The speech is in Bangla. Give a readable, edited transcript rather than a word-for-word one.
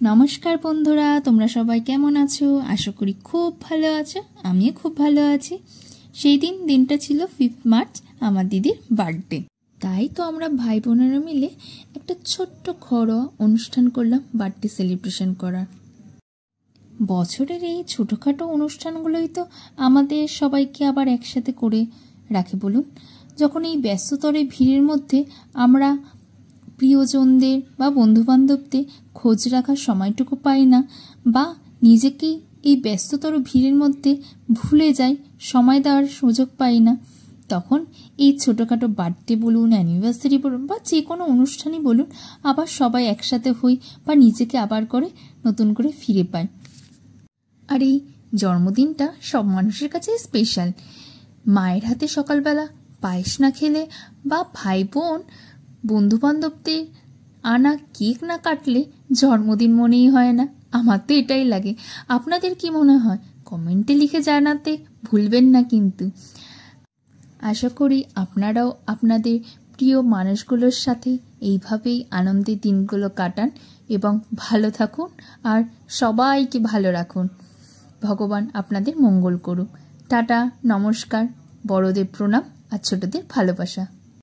নমস্কার বন্ধুরা, তোমরা সবাই কেমন আছো? আশা করি খুব ভালো আছো। আমিও খুব ভালো আছি। সেই দিনটা ছিল 5 মার্চ, আমার দিদির বার্থডে। তাই তো আমরা ভাই বোনেরা মিলে একটা ছোট্ট ঘরোয়া অনুষ্ঠান করলাম বার্থডে সেলিব্রেশন করার। বছরের এই ছোটোখাটো অনুষ্ঠানগুলোই তো আমাদের সবাইকে আবার একসাথে করে রাখে বলুন। যখন এই ব্যস্ততরে ভিড়ের মধ্যে আমরা প্রিয়জনদের বা বন্ধুবান্ধবদের খোঁজ রাখার সময়টুকু পাই না, বা নিজেকেই এই ব্যস্ততর ভিড়ের মধ্যে ভুলে যাই, সময় দেওয়ার সুযোগ পাই না, তখন এই ছোটোখাটো বার্থডে বলুন, অ্যানিভার্সারি বলুন বা যে কোনো অনুষ্ঠানই বলুন, আবার সবাই একসাথে হই বা নিজেকে আবার করে নতুন করে ফিরে পাই। আর এই জন্মদিনটা সব মানুষের কাছে স্পেশাল। মায়ের হাতে সকালবেলা পায়েস না খেলে বা ভাই বোন বন্ধুবান্ধবদের আনা কেক না কাটলে জন্মদিন মনেই হয় না। আমার তো এটাই লাগে। আপনাদের কি মনে হয়? কমেন্টে লিখে জানাতে ভুলবেন না কিন্তু। আশা করি আপনারাও আপনাদের প্রিয় মানুষগুলোর সাথে এইভাবেই আনন্দের দিনগুলো কাটান এবং ভালো থাকুন আর সবাইকে ভালো রাখুন। ভগবান আপনাদের মঙ্গল করুক। টাটা, নমস্কার। বড়দের প্রণাম আর ছোটদের ভালোবাসা।